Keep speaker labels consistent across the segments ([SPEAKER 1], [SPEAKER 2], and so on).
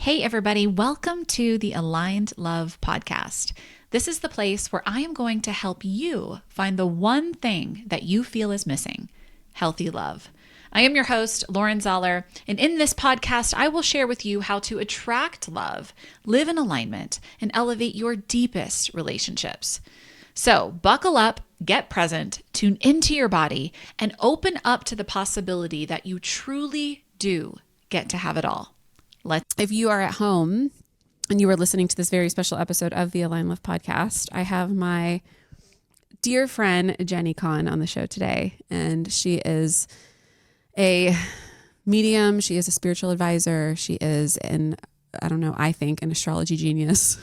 [SPEAKER 1] Hey, everybody, welcome to the Aligned Love Podcast. This is the place where I am going to help you find the one thing that you feel is missing: healthy love. I am your host, Lauren Zoller, and in this podcast, I will share with you how to attract love, live in alignment, and elevate your deepest relationships. So buckle up, get present, tune into your body, and open up to the possibility that you truly do get to have it all.
[SPEAKER 2] If you are at home and you are listening to this very special episode of the Aligned Love Podcast, I have my dear friend Jenni Conn on the show today, and she is a medium. She is a spiritual advisor. She is I think an astrology genius.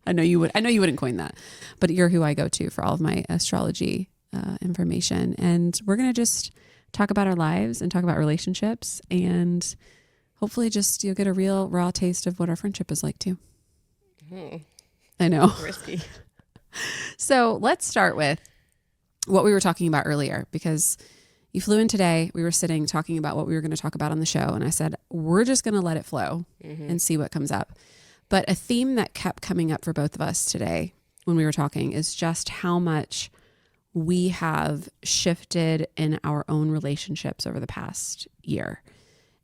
[SPEAKER 2] I know you wouldn't coin that, but you're who I go to for all of my astrology information. And we're going to just talk about our lives and talk about relationships, and hopefully just you'll get a real raw taste of what our friendship is like too. I know.
[SPEAKER 3] Risky.
[SPEAKER 2] So let's start with what we were talking about earlier, because you flew in today. We were sitting talking about what we were going to talk about on the show. And I said, we're just going to let it flow and see what comes up. But a theme that kept coming up for both of us today when we were talking is just how much we have shifted in our own relationships over the past year.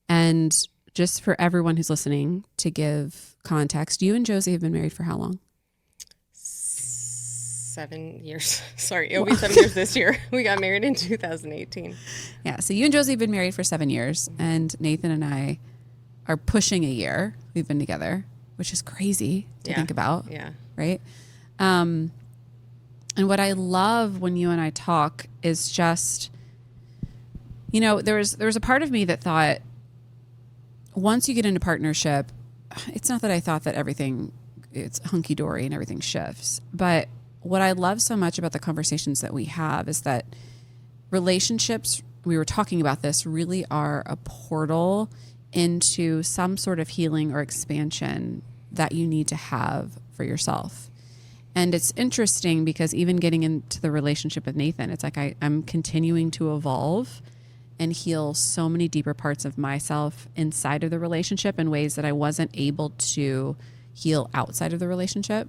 [SPEAKER 2] And just for everyone who's listening, to give context, you and Josie have been married for how long?
[SPEAKER 3] 7 years. Sorry, it'll be 7 years this year. We got married in 2018.
[SPEAKER 2] Yeah, so you and Josie have been married for 7 years, and Nathan and I are pushing a year. We've been together, which is crazy to think about.
[SPEAKER 3] Yeah.
[SPEAKER 2] Right? And what I love when you and I talk is just, there was a part of me that thought, once you get into partnership, it's not that I thought that it's hunky-dory and everything shifts. But what I love so much about the conversations that we have is that relationships, we were talking about this, really are a portal into some sort of healing or expansion that you need to have for yourself. And it's interesting because even getting into the relationship with Nathan, it's like I'm continuing to evolve and heal so many deeper parts of myself inside of the relationship in ways that I wasn't able to heal outside of the relationship.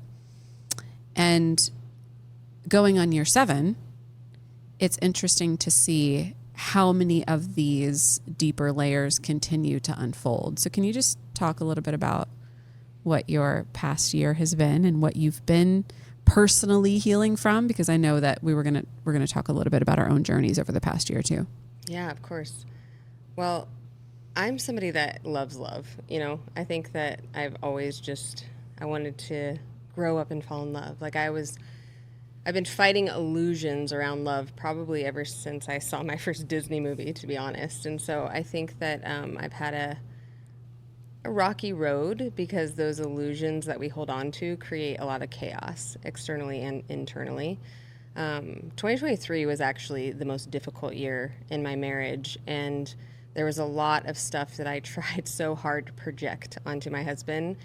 [SPEAKER 2] And going on year 7, it's interesting to see how many of these deeper layers continue to unfold. So can you just talk a little bit about what your past year has been and what you've been personally healing from? Because I know that we're going to talk a little bit about our own journeys over the past year too.
[SPEAKER 3] Yeah, of course. Well, I'm somebody that loves love. I think that I've always I wanted to grow up and fall in love. I've been fighting illusions around love probably ever since I saw my first Disney movie, to be honest. And so I think that I've had a rocky road because those illusions that we hold on to create a lot of chaos externally and internally. 2023 was actually the most difficult year in my marriage, and there was a lot of stuff that I tried so hard to project onto my husband,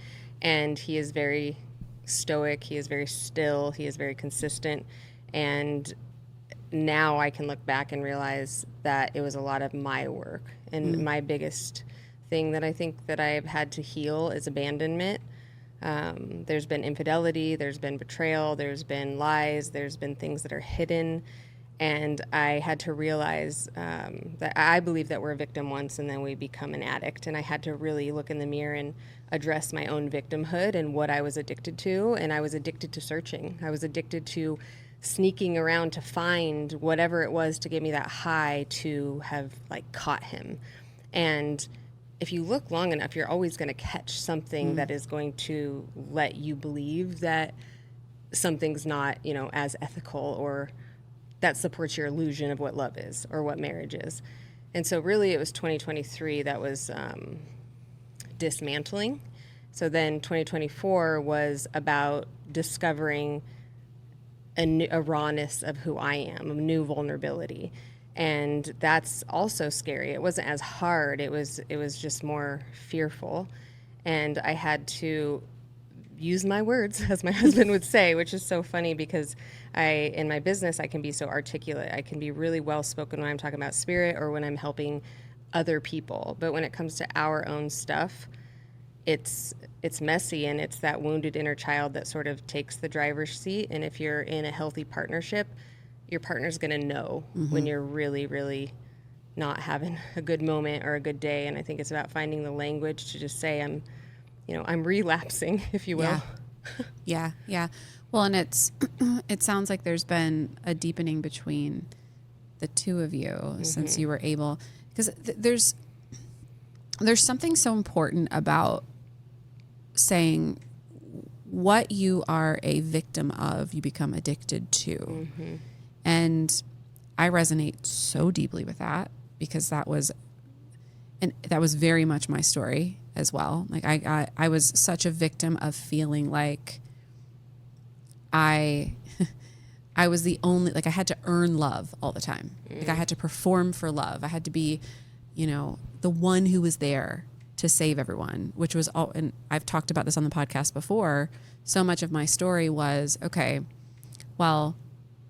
[SPEAKER 3] and he is very stoic, he is very still, he is very consistent, and now I can look back and realize that it was a lot of my work, and my biggest thing that I think that I've had to heal is abandonment. There's been infidelity, there's been betrayal, there's been lies, there's been things that are hidden. And I had to realize that I believe that we're a victim once and then we become an addict. And I had to really look in the mirror and address my own victimhood and what I was addicted to. And I was addicted to searching. I was addicted to sneaking around to find whatever it was to give me that high to have caught him. And if you look long enough, you're always going to catch something that is going to let you believe that something's not, as ethical or that supports your illusion of what love is or what marriage is. And so really it was 2023 that was dismantling. So then 2024 was about discovering a rawness of who I am, a new vulnerability. And that's also scary. It wasn't as hard. It was just more fearful. And I had to use my words, as my husband would say, which is so funny because in my business, I can be so articulate. I can be really well-spoken when I'm talking about spirit or when I'm helping other people. But when it comes to our own stuff, it's messy, and it's that wounded inner child that sort of takes the driver's seat. And if you're in a healthy partnership, your partner's going to know when you're really, really not having a good moment or a good day. And I think it's about finding the language to just say, I'm relapsing, if you will.
[SPEAKER 2] Yeah. Yeah. Well, and it sounds like there's been a deepening between the two of you since you were able, because there's something so important about saying what you are a victim of, you become addicted to. And I resonate so deeply with that, because that was very much my story as well. Like I was such a victim of feeling like I was the only, like I had to earn love all the time. Like I had to perform for love. I had to be, the one who was there to save everyone, which was all, and I've talked about this on the podcast before. So much of my story was, okay, well,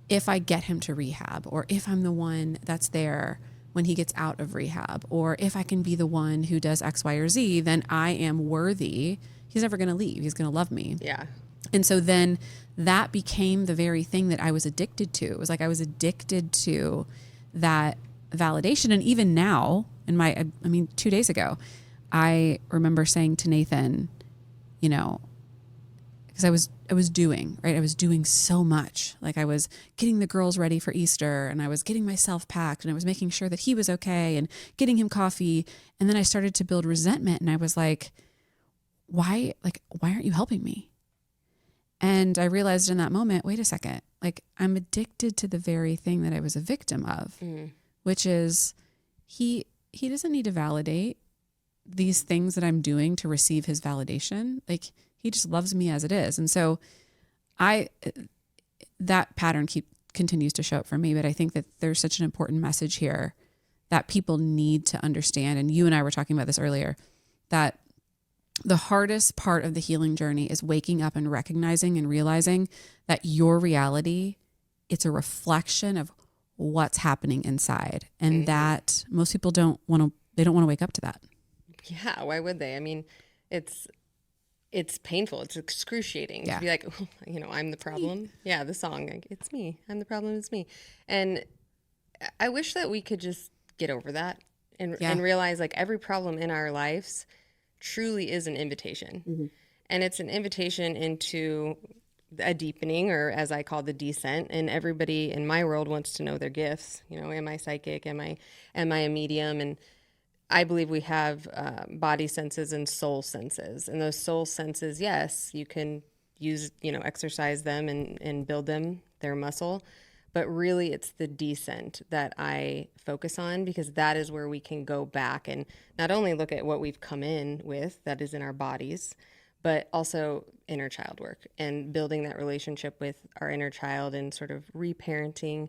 [SPEAKER 2] if I get him to rehab, or if I'm the one that's there when he gets out of rehab, or if I can be the one who does X, Y, or Z, then I am worthy. He's never going to leave. He's going to love me.
[SPEAKER 3] Yeah.
[SPEAKER 2] And so then that became the very thing that I was addicted to. It was like I was addicted to that validation. And even now, 2 days ago, I remember saying to Nathan, because I was doing, right? I was doing so much. Like I was getting the girls ready for Easter, and I was getting myself packed, and I was making sure that he was okay and getting him coffee. And then I started to build resentment, and I was like, why aren't you helping me? And I realized in that moment, wait a second, like I'm addicted to the very thing that I was a victim of, which is he doesn't need to validate these things that I'm doing to receive his validation. Like he just loves me as it is. And so that pattern continues to show up for me, but I think that there's such an important message here that people need to understand. And you and I were talking about this earlier, that the hardest part of the healing journey is waking up and recognizing and realizing that your reality, it's a reflection of what's happening inside. And that most people don't want to wake up to that.
[SPEAKER 3] Yeah. Why would they? I mean, it's painful. It's excruciating to be like, I'm the problem. Yeah. The song, like, it's me. I'm the problem. It's me. And I wish that we could just get over that and realize like every problem in our lives truly is an invitation. And it's an invitation into a deepening, or as I call the descent. And everybody in my world wants to know their gifts. Am I psychic? Am I a medium? And I believe we have body senses and soul senses. And those soul senses, yes, you can use, exercise them and build them, their muscle. But really, it's the descent that I focus on, because that is where we can go back and not only look at what we've come in with, that is in our bodies, but also inner child work and building that relationship with our inner child and sort of reparenting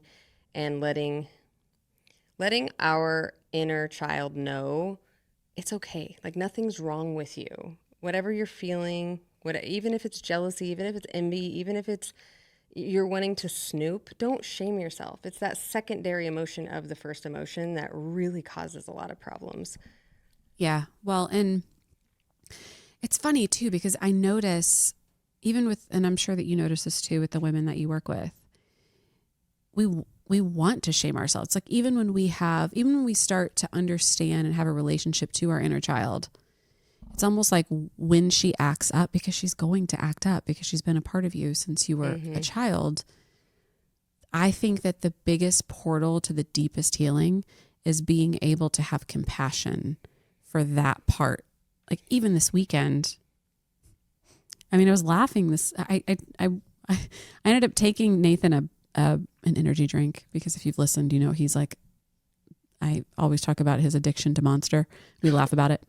[SPEAKER 3] and letting our inner child know it's okay. Like nothing's wrong with you. Whatever you're feeling, even if it's jealousy, even if it's envy, even if it's you're wanting to snoop, don't shame yourself. It's that secondary emotion of the first emotion that really causes a lot of problems.
[SPEAKER 2] Yeah. Well, and it's funny too, because I notice even with, and I'm sure that you notice this too with the women that you work with, we want to shame ourselves. Like even when we start to understand and have a relationship to our inner child, it's almost like when she acts up, because she's going to act up because she's been a part of you since you were a child. I think that the biggest portal to the deepest healing is being able to have compassion for that part. Like even this weekend, I was laughing I ended up taking Nathan an energy drink, because if you've listened, he's like, I always talk about his addiction to Monster. We laugh about it.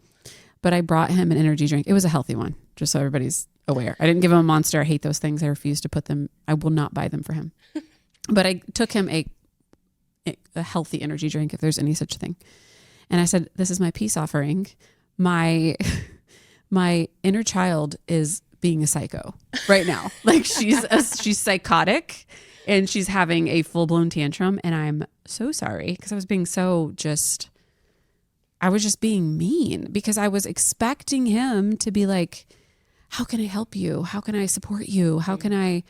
[SPEAKER 2] But I brought him an energy drink. It was a healthy one, just so everybody's aware. I didn't give him a Monster. I hate those things. I refuse to put them. I will not buy them for him. But I took him a healthy energy drink, if there's any such thing. And I said, this is my peace offering. My inner child is being a psycho right now. Like she's psychotic and she's having a full-blown tantrum. And I'm so sorry, because I was being so I was just being mean because I was expecting him to be like, how can I help you? How can I support you? How can I,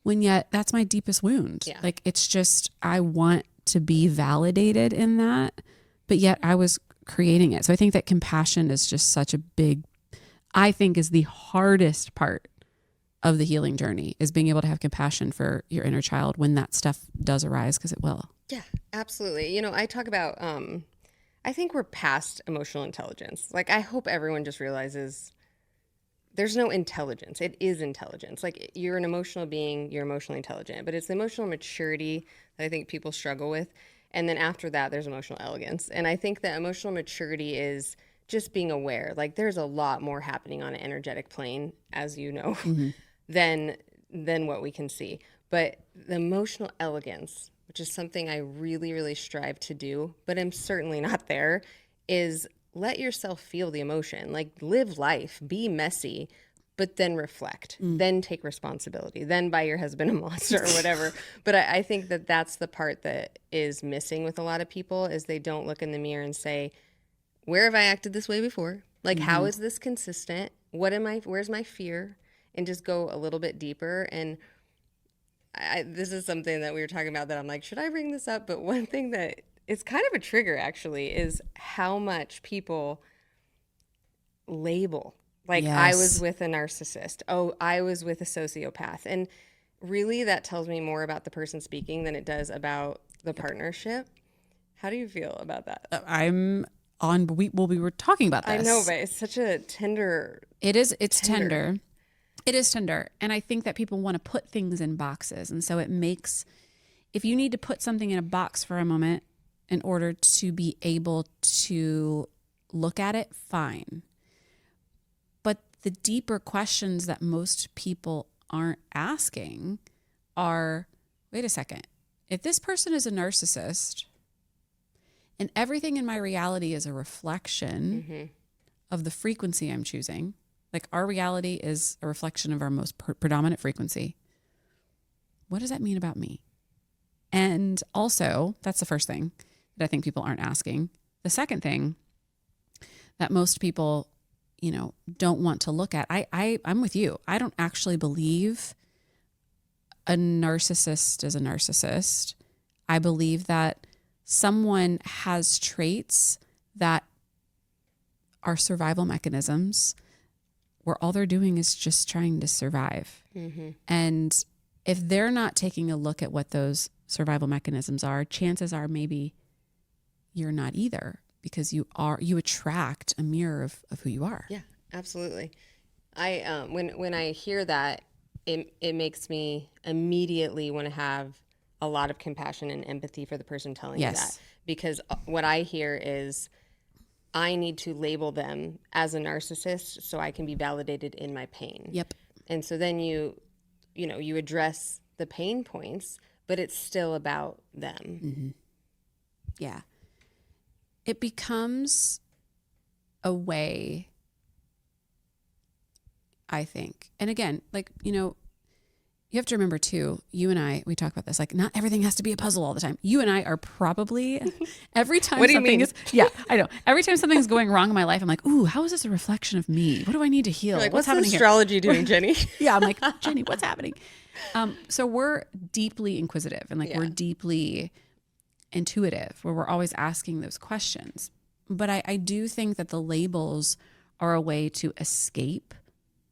[SPEAKER 2] when yet that's my deepest wound.
[SPEAKER 3] Yeah.
[SPEAKER 2] Like, it's just, I want to be validated in that, but yet I was creating it. So I think that compassion is just such a big, I think is the hardest part of the healing journey, is being able to have compassion for your inner child when that stuff does arise, because it will.
[SPEAKER 3] Yeah, absolutely. You know, I talk about, I think we're past emotional intelligence. Like, I hope everyone just realizes there's no intelligence. It is intelligence. Like, you're an emotional being, you're emotionally intelligent, but it's the emotional maturity that I think people struggle with. And then after that, there's emotional elegance. And I think that emotional maturity is just being aware. Like, there's a lot more happening on an energetic plane, as you know, than what we can see. But the emotional elegance, which is something I really, really strive to do, but I'm certainly not there, is let yourself feel the emotion. Like, live life, be messy, but then reflect, then take responsibility, then buy your husband a monster or whatever. But I think that that's the part that is missing with a lot of people, is they don't look in the mirror and say, where have I acted this way before? Like, how is this consistent? Where's my fear? And just go a little bit deeper. And this is something that we were talking about that I'm like, should I bring this up? But one thing that is kind of a trigger, actually, is how much people label. Like, I was with a narcissist. Oh, I was with a sociopath. And really, that tells me more about the person speaking than it does about the partnership. How do you feel about that?
[SPEAKER 2] I'm on, we were talking about this.
[SPEAKER 3] I know, but it's such a tender.
[SPEAKER 2] It's tender. It is tender. And I think that people want to put things in boxes. And so it makes, if you need to put something in a box for a moment in order to be able to look at it, fine. But the deeper questions that most people aren't asking are, wait a second, if this person is a narcissist and everything in my reality is a reflection of the frequency I'm choosing, like our reality is a reflection of our most predominant frequency, what does that mean about me? And also, that's the first thing that I think people aren't asking. The second thing that most people, you know, don't want to look at, I'm with you. I don't actually believe a narcissist is a narcissist. I believe that someone has traits that are survival mechanisms where all they're doing is just trying to survive. And if they're not taking a look at what those survival mechanisms are, chances are maybe you're not either, because you attract a mirror of who you are.
[SPEAKER 3] Yeah, absolutely. I when I hear that, it makes me immediately want to have a lot of compassion and empathy for the person telling me that, because what I hear is, I need to label them as a narcissist so I can be validated in my pain.
[SPEAKER 2] Yep.
[SPEAKER 3] And so then you address the pain points, but it's still about them.
[SPEAKER 2] Yeah. It becomes a way, I think. And again, like, you know, you have to remember too, you and I, we talk about this, like, not everything has to be a puzzle all the time. You and I are probably, every time something is, I know. Every time something's going wrong in my life, I'm like, ooh, how is this a reflection of me? What do I need to heal?
[SPEAKER 3] Like,
[SPEAKER 2] what's
[SPEAKER 3] happening
[SPEAKER 2] astrology
[SPEAKER 3] here? Doing, Jenni?
[SPEAKER 2] Yeah, I'm like, Jenni, what's happening? So we're deeply inquisitive and like, we're deeply intuitive, where we're always asking those questions. But I do think that the labels are a way to escape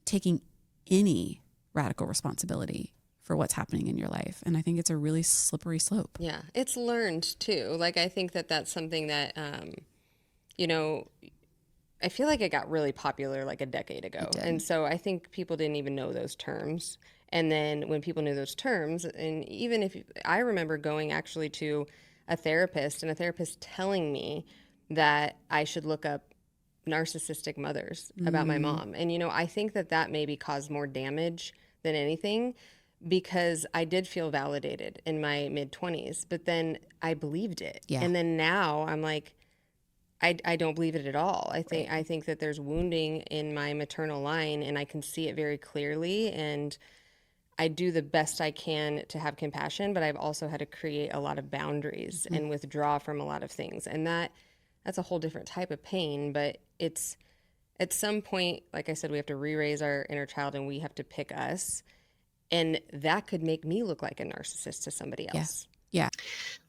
[SPEAKER 2] taking any radical responsibility for what's happening in your life. And I think it's a really slippery slope.
[SPEAKER 3] Yeah, it's learned too. Like, I think that that's something that, you know, I feel like it got really popular like a decade ago. And so I think people didn't even know those terms. And then when people knew those terms, and even if I remember going actually to a therapist, and a therapist telling me that I should look up narcissistic mothers about my mom. And, you know, I think that that maybe caused more damage than anything, because I did feel validated in my mid-20s, but then I believed it.
[SPEAKER 2] Yeah.
[SPEAKER 3] And then now I'm like, I don't believe it at all. I think that there's wounding in my maternal line, and I can see it very clearly, and I do the best I can to have compassion, but I've also had to create a lot of boundaries and withdraw from a lot of things. And that that's a whole different type of pain. But it's at some point, like I said, we have to re-raise our inner child and we have to pick us. And that could make me look like a narcissist to somebody else.
[SPEAKER 2] Yeah.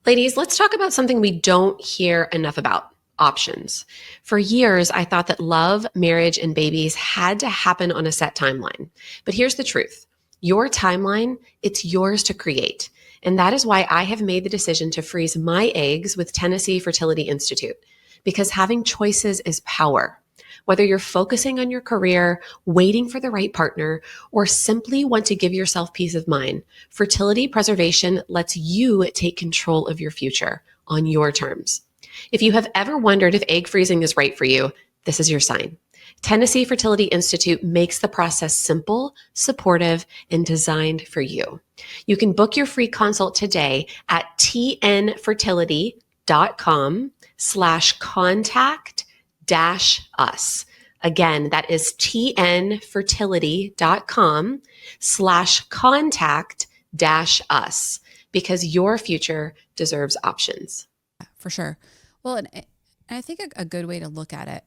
[SPEAKER 4] Ladies, let's talk about something we don't hear enough about: options. For years, I thought that love, marriage, and babies had to happen on a set timeline. But here's the truth. Your timeline, it's yours to create. And that is why I have made the decision to freeze my eggs with Tennessee Fertility Institute, because having choices is power. Whether you're focusing on your career, waiting for the right partner, or simply want to give yourself peace of mind, fertility preservation lets you take control of your future on your terms. If you have ever wondered if egg freezing is right for you, this is your sign. Tennessee Fertility Institute makes the process simple, supportive, and designed for you. You can book your free consult today at tnfertility.com/contact-us. Again, that is tnfertility.com/contact-us, because your future deserves options.
[SPEAKER 2] For sure. Well, and I think a good way to look at it,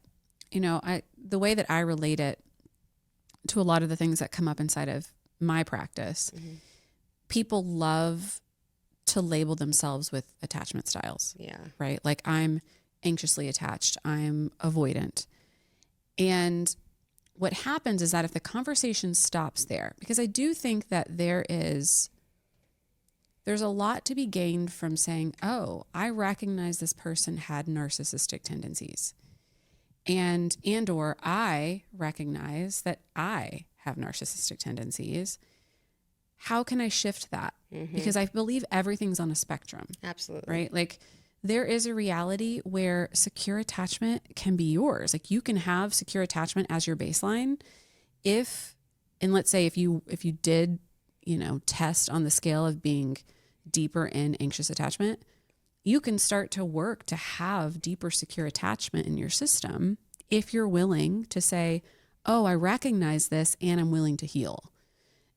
[SPEAKER 2] the way that I relate it to a lot of the things that come up inside of my practice, people love to label themselves with attachment styles.
[SPEAKER 3] Yeah.
[SPEAKER 2] Right? Like, I'm anxiously attached, I'm avoidant. And what happens is that if the conversation stops there, because I do think that there's a lot to be gained from saying, oh, I recognize this person had narcissistic tendencies. Or I recognize that I have narcissistic tendencies. How can I shift that? Because I believe everything's on a spectrum.
[SPEAKER 3] Absolutely.
[SPEAKER 2] Right? Like, there is a reality where secure attachment can be yours. Like, you can have secure attachment as your baseline. Let's say if you did, test on the scale of being deeper in anxious attachment, you can start to work to have deeper secure attachment in your system if you're willing to say, oh, I recognize this and I'm willing to heal.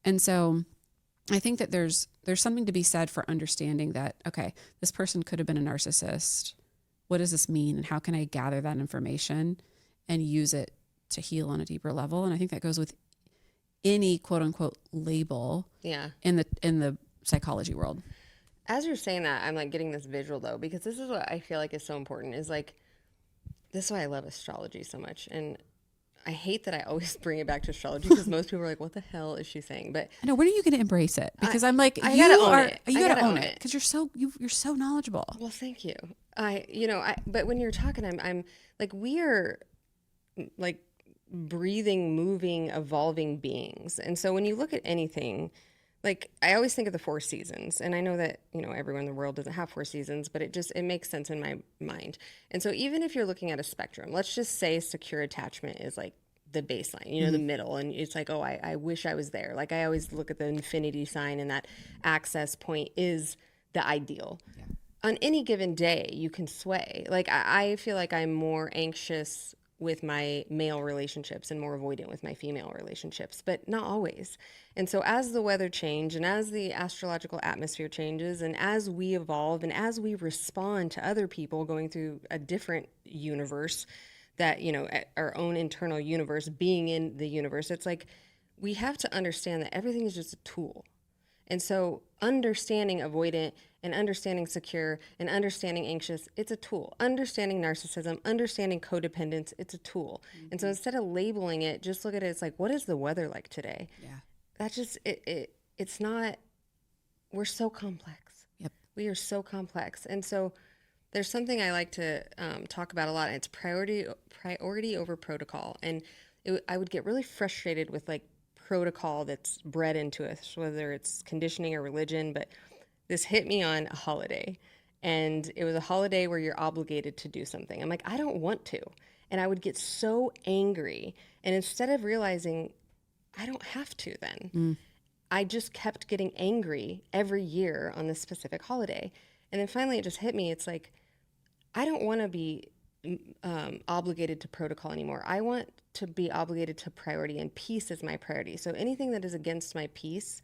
[SPEAKER 2] And so I think that there's something to be said for understanding that, okay, this person could have been a narcissist. What does this mean? And how can I gather that information and use it to heal on a deeper level? And I think that goes with any quote unquote label in the psychology world.
[SPEAKER 3] As you're saying that, I'm like getting this visual though, because this is what I feel like is so important, is like, this is why I love astrology so much. And I hate that I always bring it back to astrology, because most people are like, what the hell is she saying? But
[SPEAKER 2] I know, when are you going to embrace it? Because I'm like,
[SPEAKER 3] I gotta own it.
[SPEAKER 2] You got to own it, because you're so knowledgeable.
[SPEAKER 3] Well, thank you. But when you're talking, I'm like, we are like breathing, moving, evolving beings. And so when you look at anything, like, I always think of the 4 seasons, and I know that, everyone in the world doesn't have 4 seasons, but it makes sense in my mind. And so even if you're looking at a spectrum, let's just say secure attachment is like the baseline, the middle, and it's like, oh, I wish I was there. Like, I always look at the infinity sign, and that access point is the ideal. Yeah. On any given day, you can sway. Like, I feel like I'm more anxious with my male relationships and more avoidant with my female relationships, but not always. And so as the weather changes, and as the astrological atmosphere changes, and as we evolve, and as we respond to other people going through a different universe, that, our own internal universe, being in the universe, it's like, we have to understand that everything is just a tool. And so understanding avoidant and understanding secure and understanding anxious, it's a tool. Understanding narcissism, understanding codependence, it's a tool. And so instead of labeling it, just look at it, it's like, what is the weather like today?
[SPEAKER 2] Yeah.
[SPEAKER 3] That's just, it's not, we're so complex.
[SPEAKER 2] Yep.
[SPEAKER 3] We are so complex. And so there's something I like to talk about a lot, and it's priority over protocol. And I would get really frustrated with like protocol that's bred into us, whether it's conditioning or religion. But this hit me on a holiday, and it was a holiday where you're obligated to do something. I'm like, I don't want to. And I would get so angry. And instead of realizing I don't have to then, I just kept getting angry every year on this specific holiday. And then finally it just hit me. It's like, I don't want to be obligated to protocol anymore. I want to be obligated to priority, and peace is my priority. So anything that is against my peace,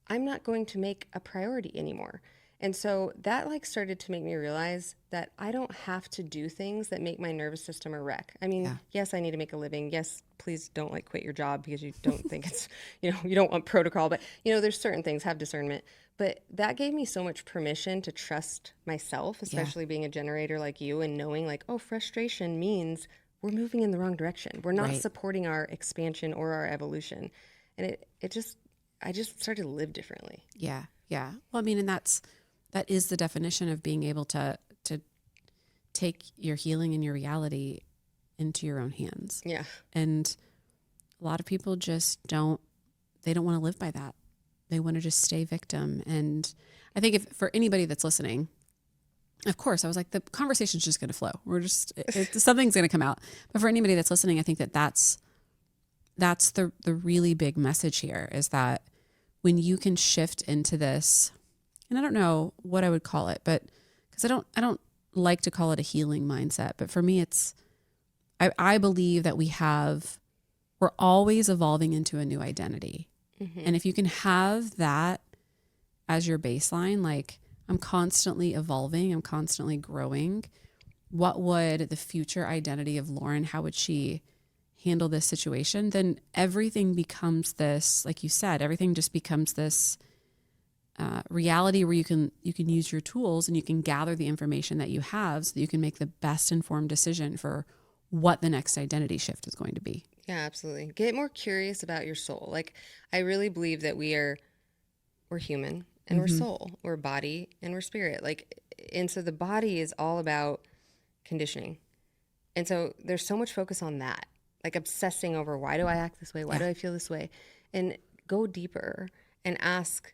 [SPEAKER 3] I'm not going to make a priority anymore. And so that like started to make me realize that I don't have to do things that make my nervous system a wreck. I mean, yes, I need to make a living. Yes, please don't like quit your job because you don't think it's, you know, you don't want protocol, but you know, there's certain things, have discernment. But that gave me so much permission to trust myself, especially being a generator like you and knowing like, oh, frustration means we're moving in the wrong direction. We're not supporting our expansion or our evolution. And I just started to live differently.
[SPEAKER 2] Yeah. Yeah. Well, I mean, and that is the definition of being able to take your healing and your reality into your own hands.
[SPEAKER 3] Yeah.
[SPEAKER 2] And a lot of people just don't want to live by that. They want to just stay victim. And I think if for anybody that's listening, of course, I was like, the conversation's just going to flow. Something's going to come out. But for anybody that's listening, I think that's the really big message here is that when you can shift into this, and I don't know what I would call it, but because I don't like to call it a healing mindset, but for me, I believe that we're always evolving into a new identity. Mm-hmm. And if you can have that as your baseline, like I'm constantly evolving, I'm constantly growing, what would the future identity of Lauren, how would she handle this situation? Then everything becomes this, like you said, everything just becomes this reality where you can use your tools and you can gather the information that you have so that you can make the best informed decision for what the next identity shift is going to be.
[SPEAKER 3] Yeah, absolutely. Get more curious about your soul. Like, I really believe that we're human and we're soul, we're body and we're spirit. Like, and so the body is all about conditioning. And so there's so much focus on that, like obsessing over why do I act this way? Why do I feel this way? And go deeper and ask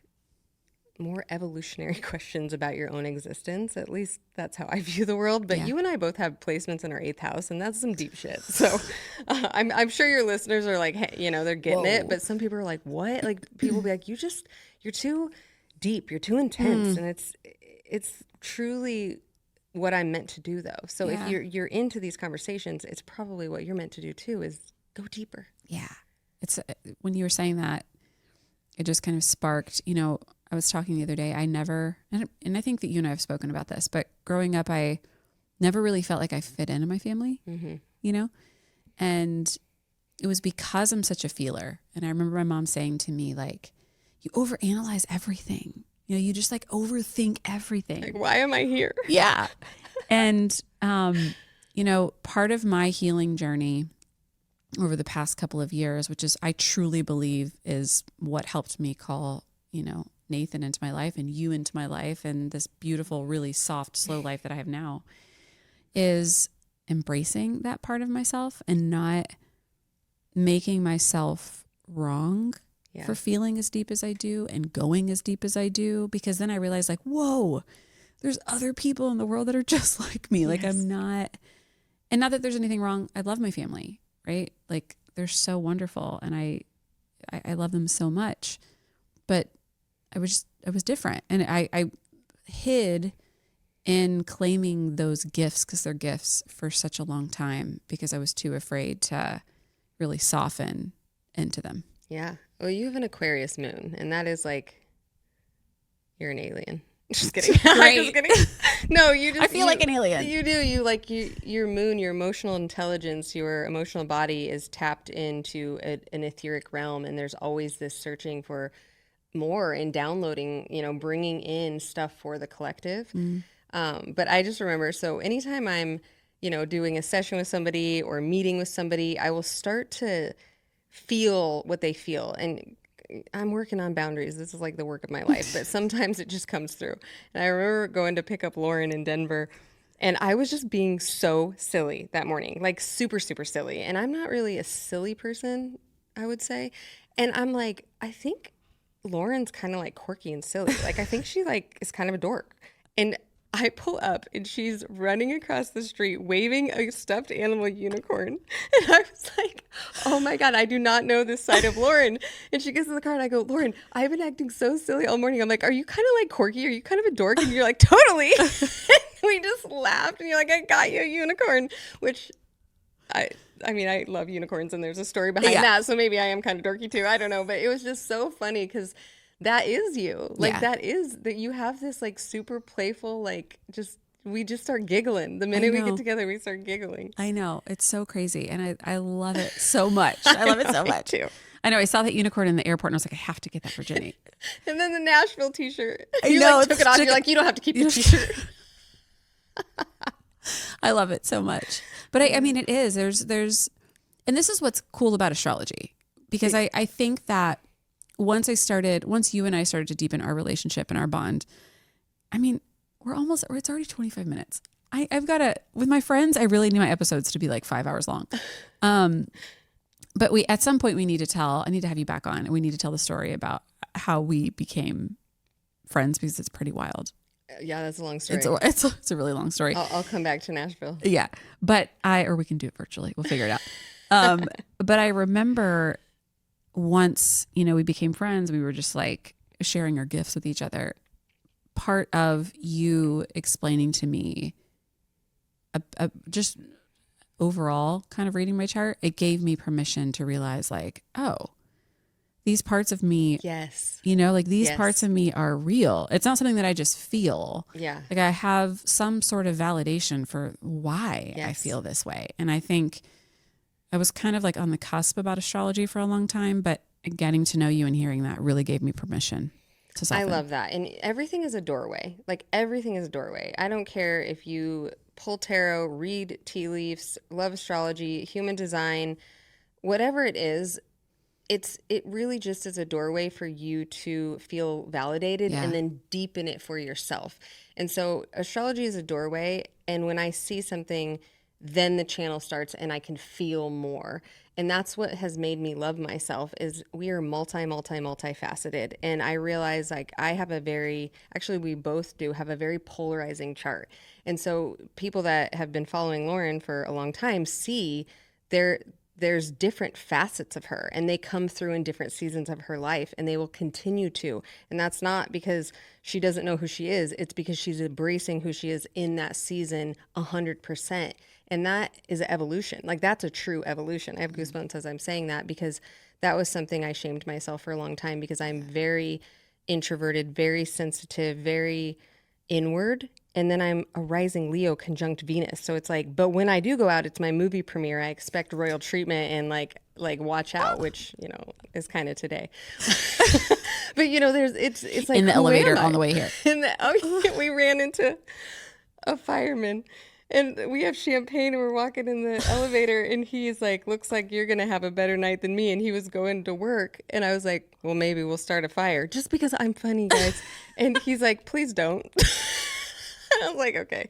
[SPEAKER 3] more evolutionary questions about your own existence. At least that's how I view the world. But you and I both have placements in our 8th house, and that's some deep shit. So I'm sure your listeners are like, hey, you know, they're getting it. But some people are like, what? Like people will be like, you're too deep. You're too intense. And it's truly what I'm meant to do, though. So if you're into these conversations, it's probably what you're meant to do too, is go deeper.
[SPEAKER 2] Yeah. It's when you were saying that, it just kind of sparked, you know, I was talking the other day, and I think that you and I have spoken about this, but growing up, I never really felt like I fit into my family, you know, and it was because I'm such a feeler. And I remember my mom saying to me, like, you overanalyze everything. You know, you just like overthink everything.
[SPEAKER 3] Like, why am I here?
[SPEAKER 2] Yeah. And, you know, part of my healing journey over the past couple of years, which is I truly believe is what helped me call, you know, Nathan into my life and you into my life and this beautiful, really soft, slow life that I have now, is embracing that part of myself and not making myself wrong for feeling as deep as I do and going as deep as I do. Because then I realized, like, whoa, there's other people in the world that are just like me. Like I'm not, and not that there's anything wrong. I love my family, right? Like they're so wonderful and I love them so much, but I was different. And I hid in claiming those gifts, because they're gifts, for such a long time because I was too afraid to really soften into them. Yeah.
[SPEAKER 3] Well, you have an Aquarius moon, and that is like, you're an alien. Just kidding.
[SPEAKER 2] Great.
[SPEAKER 3] Just kidding. No, I
[SPEAKER 2] feel like an alien.
[SPEAKER 3] You do. Your moon, your emotional intelligence, your emotional body is tapped into an etheric realm, and there's always this searching for more and downloading, you know, bringing in stuff for the collective. But I just remember, so anytime I'm, you know, doing a session with somebody or meeting with somebody, I will start to feel what they feel. And I'm working on boundaries. This is like the work of my life, but sometimes it just comes through. And I remember going to pick up Lauren in Denver, and I was just being so silly that morning, like super, super silly. And I'm not really a silly person, I would say. And I'm like, I think Lauren's kind of like quirky and silly. Like, I think she like is kind of a dork. And I pull up and she's running across the street waving a stuffed animal unicorn. And I was like, oh my God, I do not know this side of Lauren. And she gets in the car and I go, Lauren, I've been acting so silly all morning. I'm like, are you kind of like quirky? Are you kind of a dork? And you're like, totally. We just laughed and you're like, I got you a unicorn, which I mean, I love unicorns and there's a story behind that. So maybe I am kind of dorky too. I don't know. But it was just so funny because that is you. Like,
[SPEAKER 2] Yeah.
[SPEAKER 3] that you have this like super playful, like, we just start giggling. The minute we
[SPEAKER 2] know.
[SPEAKER 3] get together, we start giggling.
[SPEAKER 2] I know. It's so crazy. And I love it so much. I love it so much.
[SPEAKER 3] Too.
[SPEAKER 2] I know. I saw that unicorn in the airport and I was like, I have to get that for Jenni.
[SPEAKER 3] And then the Nashville t-shirt.
[SPEAKER 2] I
[SPEAKER 3] You
[SPEAKER 2] know,
[SPEAKER 3] like took it off.
[SPEAKER 2] took
[SPEAKER 3] You're
[SPEAKER 2] it-
[SPEAKER 3] like, you don't have to keep the t-shirt.
[SPEAKER 2] I love it so much. But I mean, it is. There's, and this is what's cool about astrology, because I think that once you and I started to deepen our relationship and our bond, I mean, it's already 25 minutes. I've got with my friends, I really need my episodes to be like 5 hours long. But at some point I need to have you back on and we need to tell the story about how we became friends, because it's pretty wild.
[SPEAKER 3] Yeah, that's a long story.
[SPEAKER 2] It's a really long story.
[SPEAKER 3] I'll come back to Nashville.
[SPEAKER 2] Yeah. But or we can do it virtually. We'll figure it out. But I remember once, we became friends, we were just like sharing our gifts with each other. Part of you explaining to me just overall kind of reading my chart, it gave me permission to realize like, oh, these parts of me,
[SPEAKER 3] Yes.
[SPEAKER 2] like these
[SPEAKER 3] Yes.
[SPEAKER 2] parts of me are real. It's not something that I just feel.
[SPEAKER 3] Yeah.
[SPEAKER 2] Like I have some sort of validation for why I
[SPEAKER 3] Yes.
[SPEAKER 2] feel this way. And I think I was kind of like on the cusp about astrology for a long time, but getting to know you and hearing that really gave me permission to soften.
[SPEAKER 3] I love that. And everything is a doorway. Like, everything is a doorway. I don't care if you pull tarot, read tea leaves, love astrology, human design, whatever it is, it really just is a doorway for you to feel validated and then deepen it for yourself. And so astrology is a doorway. And when I see something, then the channel starts and I can feel more. And that's what has made me love myself, is we are multifaceted. And I realize like we both do have a very polarizing chart. And so people that have been following Lauren for a long time see there's different facets of her, and they come through in different seasons of her life, and they will continue to. And that's not because she doesn't know who she is. It's because she's embracing who she is in that season 100%. And that is an evolution. Like, that's a true evolution. I have goosebumps as I'm saying that, because that was something I shamed myself for a long time, because I'm very introverted, very sensitive, very inward. And then I'm a rising Leo conjunct Venus. So it's like, but when I do go out, it's my movie premiere. I expect royal treatment and like watch out, which, is kind of today. But it's like
[SPEAKER 2] in the
[SPEAKER 3] who
[SPEAKER 2] elevator
[SPEAKER 3] am I?
[SPEAKER 2] on the way here.
[SPEAKER 3] We ran into a fireman. And we have champagne and we're walking in the elevator and he's like, looks like you're going to have a better night than me. And he was going to work. And I was like, well, maybe we'll start a fire just because I'm funny, guys. And he's like, please don't. I was like, okay.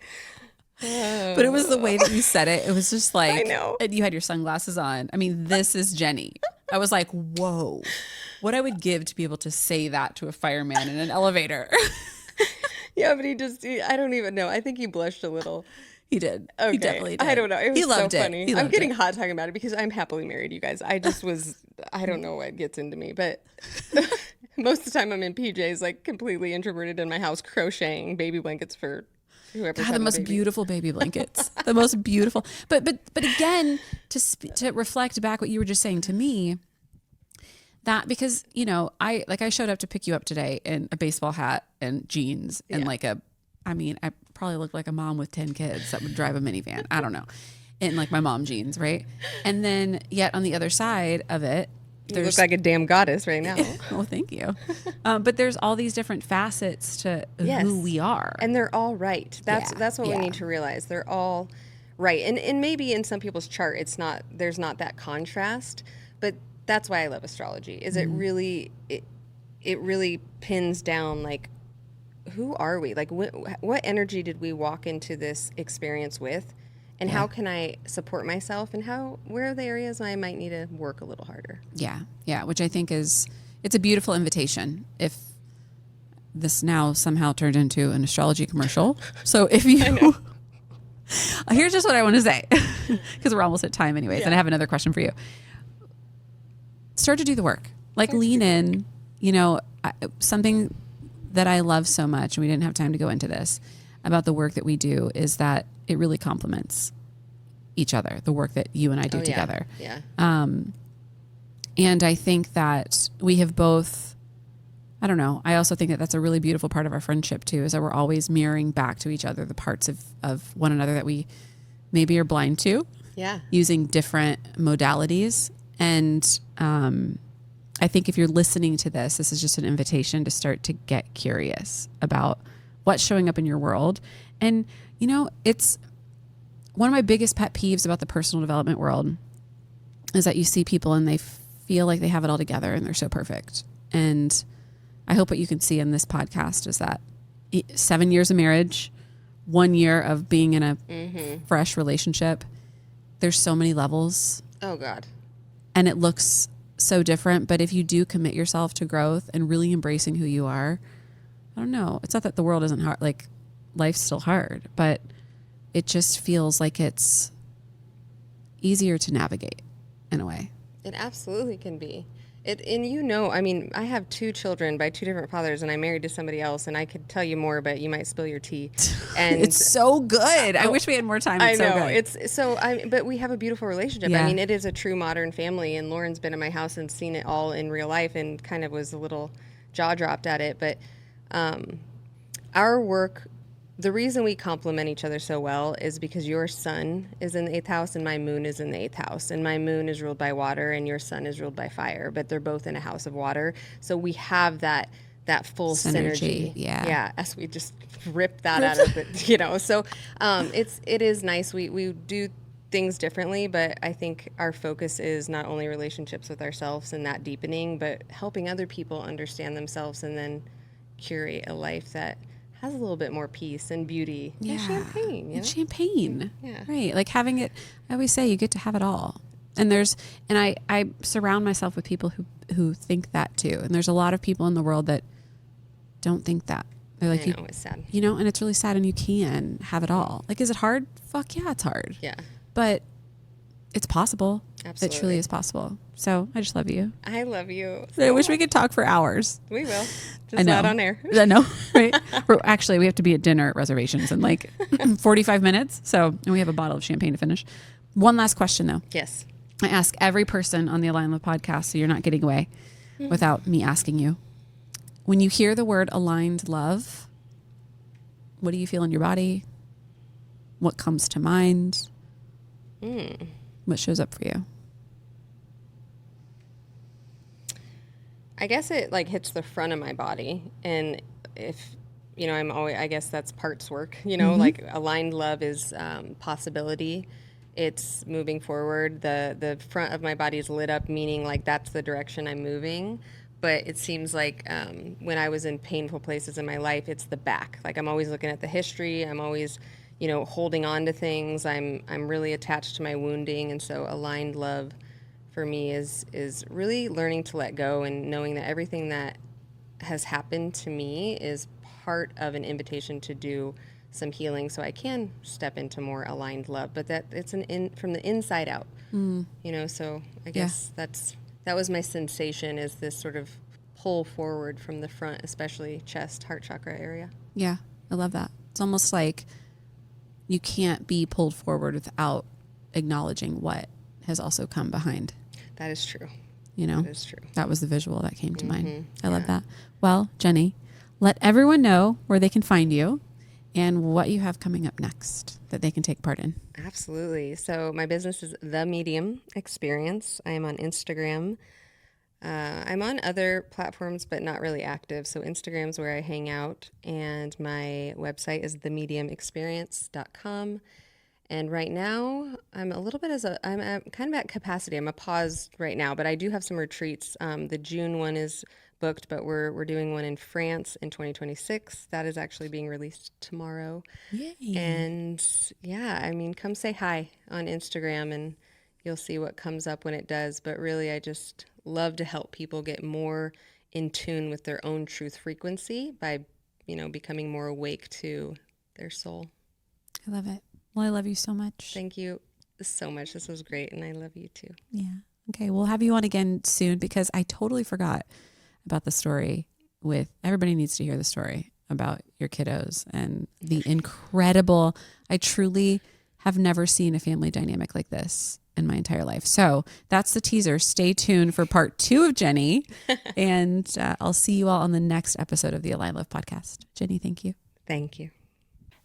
[SPEAKER 2] But it was the way that you said it. It was just like,
[SPEAKER 3] I know.
[SPEAKER 2] And you had your sunglasses on. I mean, this is Jenni. I was like, whoa, what I would give to be able to say that to a fireman in an elevator.
[SPEAKER 3] Yeah, but I don't even know. I think he blushed a little.
[SPEAKER 2] He did.
[SPEAKER 3] Okay.
[SPEAKER 2] He definitely did.
[SPEAKER 3] I don't know. It was
[SPEAKER 2] he loved
[SPEAKER 3] so
[SPEAKER 2] it.
[SPEAKER 3] funny.
[SPEAKER 2] He
[SPEAKER 3] I'm
[SPEAKER 2] loved
[SPEAKER 3] getting
[SPEAKER 2] it.
[SPEAKER 3] hot talking about it because I'm happily married, you guys. I don't know what gets into me, but most of the time I'm in PJs, like completely introverted in my house, crocheting baby blankets for whoever's
[SPEAKER 2] God, the
[SPEAKER 3] having a
[SPEAKER 2] most
[SPEAKER 3] baby.
[SPEAKER 2] beautiful baby blankets. The most beautiful. But again, to reflect back what you were just saying to me, that because, I showed up to pick you up today in a baseball hat and jeans and I probably look like a mom with 10 kids that would drive a minivan. I don't know. In like my mom jeans, right? And then yet on the other side of it,
[SPEAKER 3] You look like a damn goddess right now.
[SPEAKER 2] well, thank you. But there's all these different facets to
[SPEAKER 3] Yes.
[SPEAKER 2] who we are.
[SPEAKER 3] And they're all right. That's what we
[SPEAKER 2] yeah.
[SPEAKER 3] need to realize. They're all right. And maybe in some people's chart there's not that contrast, but that's why I love astrology. Is it really pins down like, who are we? Like what energy did we walk into this experience with? And how can I support myself? And where are the areas I might need to work a little harder?
[SPEAKER 2] Yeah. Yeah. Which I think it's a beautiful invitation. If this now somehow turned into an astrology commercial. So if you, here's just what I want to say, because we're almost at time anyways. And I have another question for you. Start to do the work, like lean in, something that I love so much. And we didn't have time to go into this about the work that we do is that it really complements each other, the work that you and I do together.
[SPEAKER 3] Yeah.
[SPEAKER 2] And I think that we have both, I don't know. I also think that that's a really beautiful part of our friendship too, is that we're always mirroring back to each other the parts of one another that we maybe are blind to.
[SPEAKER 3] Yeah.
[SPEAKER 2] Using different modalities. And I think if you're listening to this, this is just an invitation to start to get curious about what's showing up in your world. And, you know, it's one of my biggest pet peeves about the personal development world is that you see people and they feel like they have it all together and they're so perfect. And I hope what you can see in this podcast is that 7 years of marriage, 1 year of being in a fresh relationship, there's so many levels.
[SPEAKER 3] Oh God.
[SPEAKER 2] And it looks so different. But if you do commit yourself to growth and really embracing who you are, I don't know. It's not that the world isn't hard. Like, life's still hard, but it just feels like it's easier to navigate in a way.
[SPEAKER 3] It absolutely can be. And you know, I mean, I have 2 children by 2 different fathers, and I'm married to somebody else, and I could tell you more, but you might spill your tea. And
[SPEAKER 2] It's so good. I wish we had more time. It's
[SPEAKER 3] I know.
[SPEAKER 2] so good.
[SPEAKER 3] It's so, but we have a beautiful relationship.
[SPEAKER 2] Yeah.
[SPEAKER 3] I mean, it is a true modern family, and Lauren's been in my house and seen it all in real life and kind of was a little jaw dropped at it. But our work, the reason we complement each other so well is because your sun is in the 8th house and my moon is in the 8th house. And my moon is ruled by water and your sun is ruled by fire, but they're both in a house of water. So we have that full synergy.
[SPEAKER 2] Yeah.
[SPEAKER 3] Yeah. As we just rip that out of it, you know. So it is nice. We do things differently, but I think our focus is not only relationships with ourselves and that deepening, but helping other people understand themselves and then curate a life that has a little bit more peace and beauty and champagne. You know?
[SPEAKER 2] And champagne.
[SPEAKER 3] Yeah.
[SPEAKER 2] Right. Like having it, I always say you get to have it all. And I surround myself with people who think that too. And there's a lot of people in the world that don't think that. They're like,
[SPEAKER 3] I know, it's sad.
[SPEAKER 2] You know, and it's really sad, and you can have it all. Like, is it hard? Fuck yeah, it's hard.
[SPEAKER 3] Yeah.
[SPEAKER 2] But it's possible.
[SPEAKER 3] Absolutely.
[SPEAKER 2] It truly is possible. So I just love you.
[SPEAKER 3] I love you.
[SPEAKER 2] I wish we could talk for hours.
[SPEAKER 3] We will. Just
[SPEAKER 2] I know.
[SPEAKER 3] not on air.
[SPEAKER 2] I know, right? Actually, we have to be at dinner at reservations in like 45 minutes. So, and we have a bottle of champagne to finish. One last question, though.
[SPEAKER 3] Yes.
[SPEAKER 2] I ask every person on the Aligned Love podcast, so you're not getting away without me asking you. When you hear the word aligned love, what do you feel in your body? What comes to mind? What shows up for you?
[SPEAKER 3] I guess it like hits the front of my body, and if you know, I guess that's parts work. You know, like aligned love is possibility. It's moving forward. The front of my body is lit up, meaning like that's the direction I'm moving. But it seems like when I was in painful places in my life, it's the back. Like I'm always looking at the history. I'm always, you know, holding on to things. I'm really attached to my wounding, and so aligned love for me is really learning to let go and knowing that everything that has happened to me is part of an invitation to do some healing so I can step into more aligned love, but that it's from the inside out, you know, so I guess that was my sensation, is this sort of pull forward from the front, especially chest, heart chakra area.
[SPEAKER 2] Yeah, I love that. It's almost like you can't be pulled forward without acknowledging what has also come behind.
[SPEAKER 3] That is true.
[SPEAKER 2] You know,
[SPEAKER 3] That is true.
[SPEAKER 2] that was the visual that came to mind. I love that. Well, Jenni, let everyone know where they can find you and what you have coming up next that they can take part in.
[SPEAKER 3] Absolutely. So my business is The Medium Experience. I am on Instagram. I'm on other platforms, but not really active. So Instagram's where I hang out, and my website is themediumexperience.com. And right now, I'm a little bit I'm kind of at capacity. I'm a pause right now, but I do have some retreats. The June one is booked, but we're doing one in France in 2026. That is actually being released tomorrow.
[SPEAKER 2] Yay.
[SPEAKER 3] And yeah, I mean, come say hi on Instagram and you'll see what comes up when it does. But really, I just love to help people get more in tune with their own truth frequency by, you know, becoming more awake to their soul.
[SPEAKER 2] I love it. Well, I love you so much.
[SPEAKER 3] Thank you so much. This was great, and I love you too.
[SPEAKER 2] Yeah. Okay. We'll have you on again soon, because I totally forgot about the story with, everybody needs to hear the story about your kiddos and the incredible, I truly have never seen a family dynamic like this. in my entire life. So that's the teaser. Stay tuned for part 2 of Jenni. And I'll see you all on the next episode of the Aligned Love podcast. Jenni, thank you.
[SPEAKER 3] Thank you.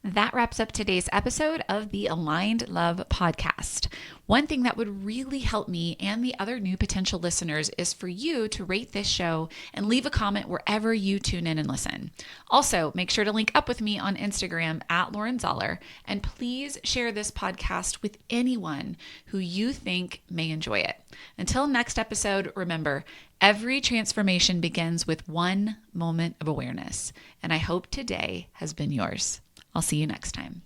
[SPEAKER 1] That wraps up today's episode of the Aligned Love podcast. One thing that would really help me and the other new potential listeners is for you to rate this show and leave a comment wherever you tune in and listen. Also, make sure to link up with me on Instagram at Lauren Zoller, and please share this podcast with anyone who you think may enjoy it. Until next episode, remember, every transformation begins with one moment of awareness, and I hope today has been yours. I'll see you next time.